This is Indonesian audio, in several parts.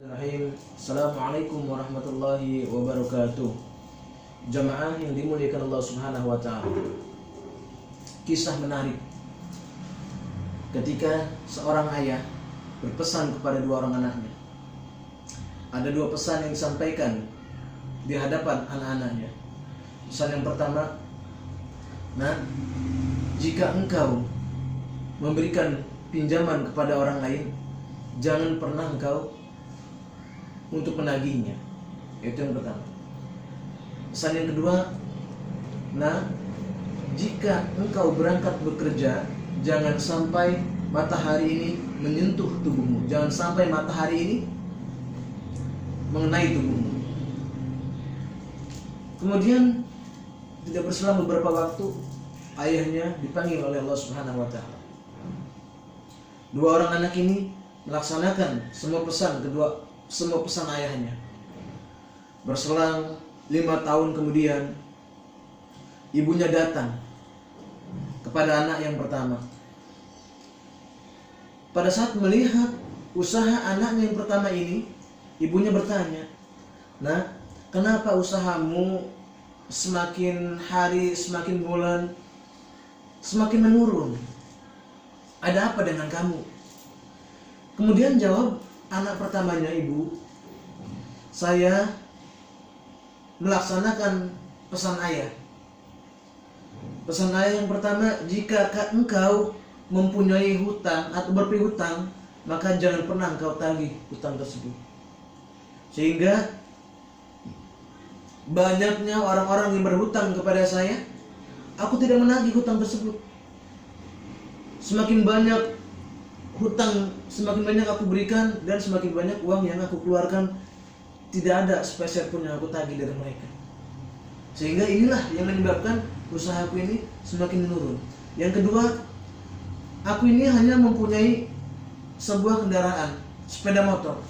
Assalamualaikum warahmatullahi wabarakatuh. Jamaah yang dimuliakan Allah Subhanahu wa ta'ala. Kisah menarik ketika seorang ayah berpesan kepada dua orang anaknya. Ada dua pesan yang disampaikan di hadapan anak-anaknya. Pesan yang pertama, nah, jika engkau memberikan pinjaman kepada orang lain, jangan pernah engkau untuk menagihnya. Itu yang pertama. Pesan yang kedua, nah, jika engkau berangkat bekerja, jangan sampai matahari ini menyentuh tubuhmu. Jangan sampai matahari ini mengenai tubuhmu. Kemudian tidak berselang beberapa waktu, ayahnya dipanggil oleh Allah Subhanahu wa ta'ala. Dua orang anak ini melaksanakan semua pesan ayahnya. Berselang 5 tahun kemudian, ibunya datang kepada anak yang pertama. Pada saat melihat usaha anaknya yang pertama ini, ibunya bertanya, "Nah, kenapa usahamu semakin hari, semakin bulan, semakin menurun? Ada apa dengan kamu?" Kemudian jawab anak pertamanya, "Ibu, saya melaksanakan pesan ayah. Pesan ayah yang pertama, jika engkau mempunyai hutang atau berpihutang, maka jangan pernah engkau tagih hutang tersebut." Sehingga banyaknya orang-orang yang berhutang kepada saya, aku tidak menagih hutang tersebut. Semakin banyak hutang, semakin banyak aku berikan, dan semakin banyak uang yang aku keluarkan, tidak ada sepeser pun yang aku tagih dari mereka. Sehingga inilah yang menyebabkan usahaku ini semakin menurun. Yang kedua, aku ini hanya mempunyai sebuah kendaraan, sepeda motor.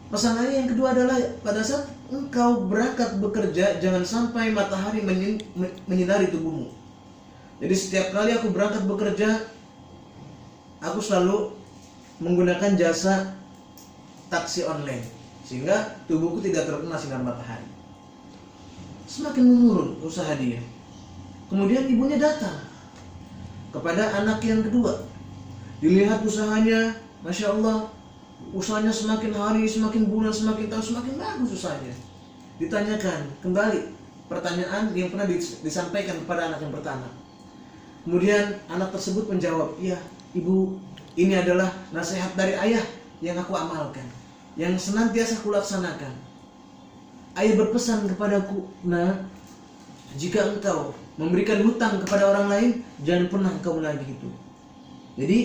Pesan ayah yang kedua adalah, pada saat engkau berangkat bekerja, jangan sampai matahari menyinari tubuhmu. Jadi setiap kali aku berangkat bekerja, aku selalu menggunakan jasa taksi online, sehingga tubuhku tidak terkena sinar matahari. Semakin menurun usaha dia. Kemudian ibunya datang kepada anak yang kedua. Dilihat usahanya, Masya Allah, usahanya semakin hari, semakin bulan, semakin tahun, semakin bagus usahanya. Ditanyakan kembali pertanyaan yang pernah disampaikan kepada anak yang pertama. Kemudian anak tersebut menjawab, "Iya, Ibu, ini adalah nasihat dari ayah yang aku amalkan, yang senantiasa aku laksanakan. Ayah berpesan kepadaku, nah, jika engkau memberikan hutang kepada orang lain, jangan pernah engkau menagih itu." Jadi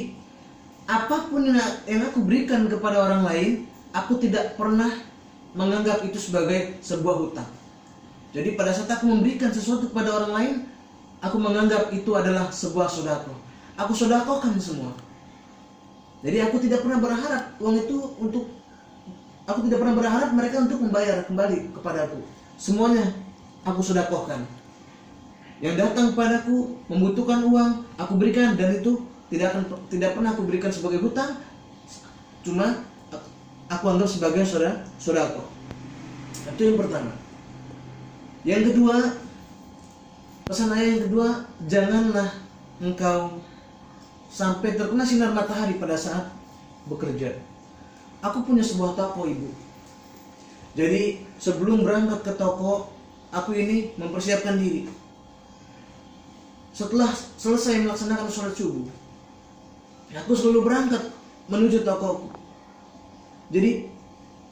apapun yang aku berikan kepada orang lain, aku tidak pernah menganggap itu sebagai sebuah hutang. Jadi pada saat aku memberikan sesuatu kepada orang lain, aku menganggap itu adalah sebuah sedekah. Aku sedekahkan semua. Jadi aku tidak pernah berharap uang itu aku tidak pernah berharap mereka untuk membayar kembali kepadaku. Semuanya aku sedekahkan. Yang datang kepadaku membutuhkan uang, aku berikan, dan itu tidak pernah aku berikan sebagai hutang. Cuma aku anggap sebagai sedekah. Itu yang pertama. Yang kedua, pesan ayah yang kedua, janganlah engkau sampai terkena sinar matahari pada saat bekerja. Aku punya sebuah toko, Ibu. Jadi sebelum berangkat ke toko, aku ini mempersiapkan diri. Setelah selesai melaksanakan sholat subuh, aku selalu berangkat menuju tokoku. Jadi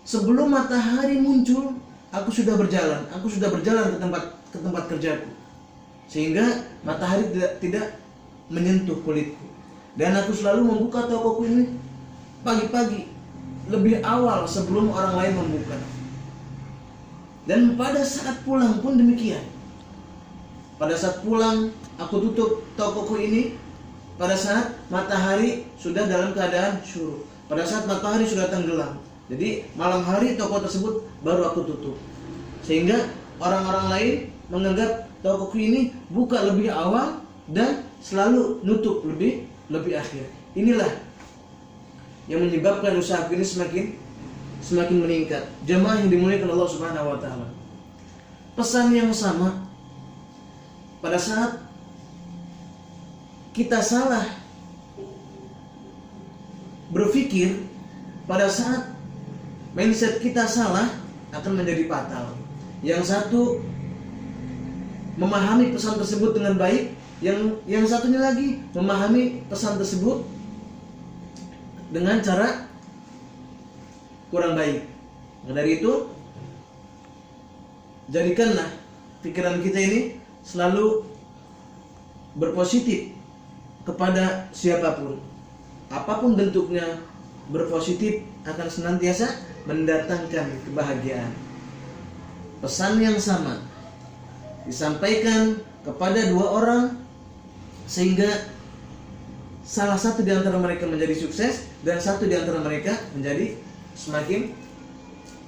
sebelum matahari muncul, aku sudah berjalan ke tempat kerjaku, sehingga matahari tidak menyentuh kulitku. Dan aku selalu membuka tokoku ini pagi-pagi, lebih awal sebelum orang lain membuka. Dan pada saat pulang pun demikian. Pada saat pulang, aku tutup tokoku ini pada saat matahari sudah dalam keadaan syuruk, pada saat matahari sudah tenggelam. Jadi malam hari toko tersebut baru aku tutup, sehingga orang-orang lain menganggap tokoku ini buka lebih awal dan selalu nutup lebih akhir. Inilah yang menyebabkan usahaku ini semakin meningkat. Jamaah yang dimuliakan Allah Subhanahu wa taala. Pesan yang sama pada saat kita salah berpikir, pada saat mindset kita salah akan menjadi fatal. Yang satu memahami pesan tersebut dengan baik, yang satunya lagi memahami pesan tersebut dengan cara kurang baik. Maka dari itu, jadikanlah pikiran kita ini selalu berpositif kepada siapapun, apapun bentuknya. Berpositif akan senantiasa mendatangkan kebahagiaan. Pesan yang sama disampaikan kepada dua orang, sehingga salah satu di antara mereka menjadi sukses dan satu di antara mereka menjadi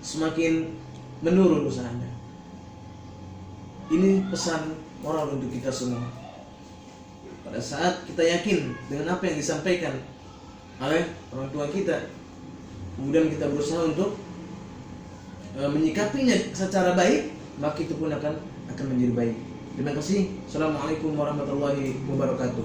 semakin menurun usahanya. Ini pesan moral untuk kita semua. Pada saat kita yakin dengan apa yang disampaikan oleh orang tua kita, kemudian kita berusaha untuk menyikapinya secara baik, maka itu pun akan menjadi baik. Terima kasih. Assalamualaikum warahmatullahi wabarakatuh.